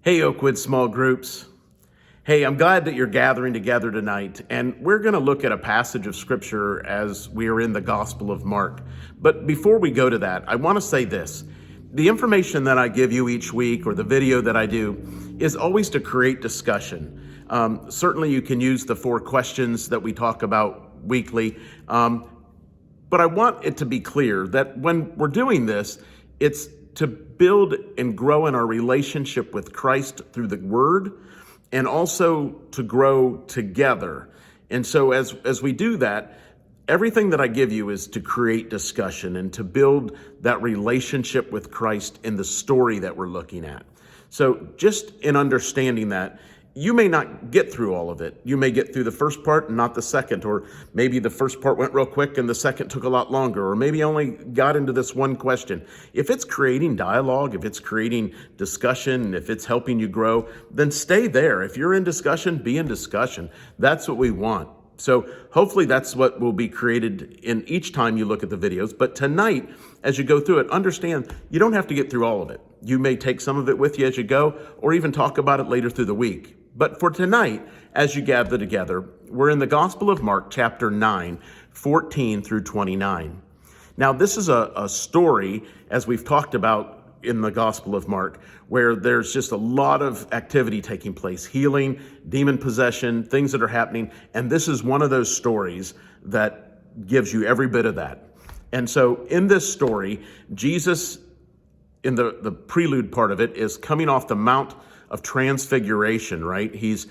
Hey, Oakwood small groups. Hey, I'm glad that you're gathering together tonight, and we're going to look at a passage of Scripture as we are in the Gospel of Mark. But before we go to that, I want to say this. The information that I give you each week, or the video that I do, is always to create discussion. Certainly you can use the 4 questions that we talk about weekly, but I want it to be clear that when we're doing this, it's to build and grow in our relationship with Christ through the Word, and also to grow together. And so as we do that, everything that I give you is to create discussion and to build that relationship with Christ in the story that we're looking at. So just in understanding that, you may not get through all of it. You may get through the first part and not the second, or maybe the first part went real quick and the second took a lot longer, or maybe only got into this one question. If it's creating dialogue, if it's creating discussion, if it's helping you grow, then stay there. If you're in discussion, be in discussion. That's what we want. So hopefully that's what will be created in each time you look at the videos. But tonight, as you go through it, understand you don't have to get through all of it. You may take some of it with you as you go, or even talk about it later through the week. But for tonight, as you gather together, we're in the Gospel of Mark, chapter 9, 14 through 29. Now, this is a story, as we've talked about in the Gospel of Mark, where there's just a lot of activity taking place, healing, demon possession, things that are happening. And this is one of those stories that gives you every bit of that. And so in this story, Jesus, in the prelude part of it, is coming off the Mount of Transfiguration, right? He's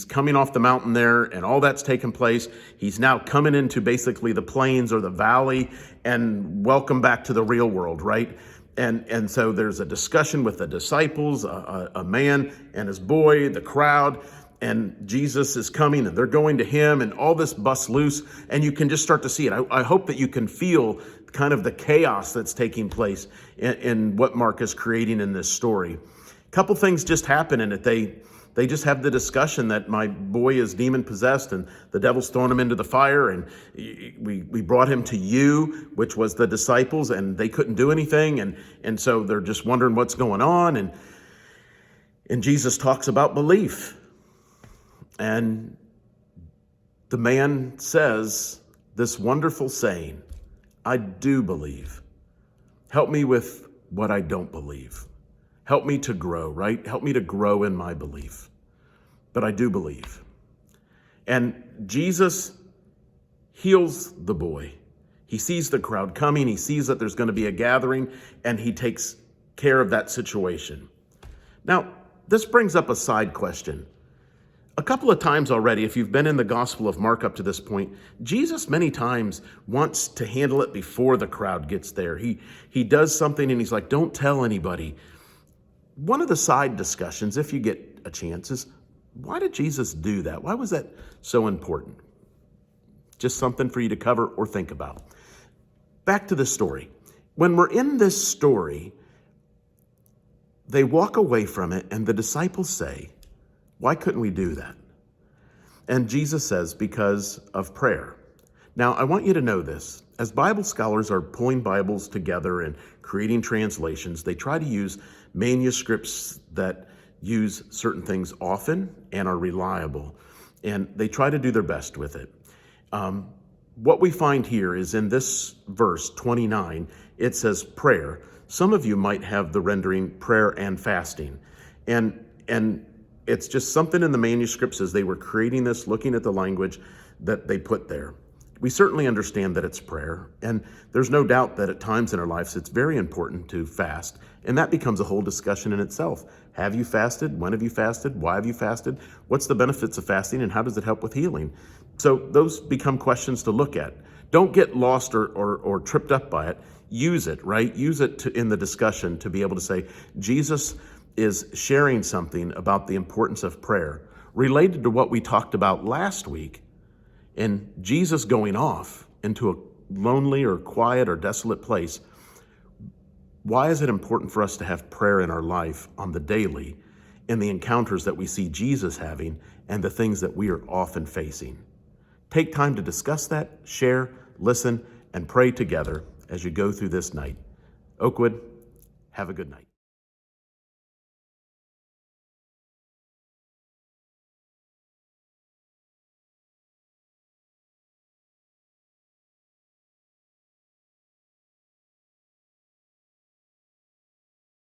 coming off the mountain there, and all that's taken place. He's now coming into basically the plains or the valley, and welcome back to the real world, right? And so there's a discussion with the disciples, a man and his boy, the crowd, and Jesus is coming, and they're going to him, and all this busts loose, and you can just start to see it. I hope that you can feel kind of the chaos that's taking place in what Mark is creating in this story. Couple things just happen in it. They just have the discussion that my boy is demon possessed and the devil's thrown him into the fire, and we brought him to you, which was the disciples, and they couldn't do anything, and so they're just wondering what's going on, and Jesus talks about belief, and the man says this wonderful saying, "I do believe. Help me with what I don't believe. Help me to grow," right? Help me to grow in my belief. But I do believe. And Jesus heals the boy. He sees the crowd coming. He sees that there's going to be a gathering, and he takes care of that situation. Now, this brings up a side question. A couple of times already, if you've been in the Gospel of Mark up to this point, Jesus many times wants to handle it before the crowd gets there. He does something and he's like, "Don't tell anybody." One of the side discussions, if you get a chance, is why did Jesus do that? Why was that so important? Just something for you to cover or think about. Back to the story. When we're in this story, they walk away from it and the disciples say, "Why couldn't we do that?" And Jesus says, "Because of prayer." Now, I want you to know this. As Bible scholars are pulling Bibles together and creating translations, they try to use manuscripts that use certain things often and are reliable, and they try to do their best with it. What we find here is in this verse 29, it says prayer. Some of you might have the rendering prayer and fasting, and it's just something in the manuscripts as they were creating this, looking at the language that they put there. We certainly understand that it's prayer, and there's no doubt that at times in our lives it's very important to fast, and that becomes a whole discussion in itself. Have you fasted? When have you fasted? Why have you fasted? What's the benefits of fasting, and how does it help with healing? So those become questions to look at. Don't get lost or tripped up by it. Use it, right? Use it in the discussion to be able to say, Jesus is sharing something about the importance of prayer related to what we talked about last week. And Jesus going off into a lonely or quiet or desolate place, why is it important for us to have prayer in our life on the daily in the encounters that we see Jesus having and the things that we are often facing? Take time to discuss that, share, listen, and pray together as you go through this night. Oakwood, have a good night.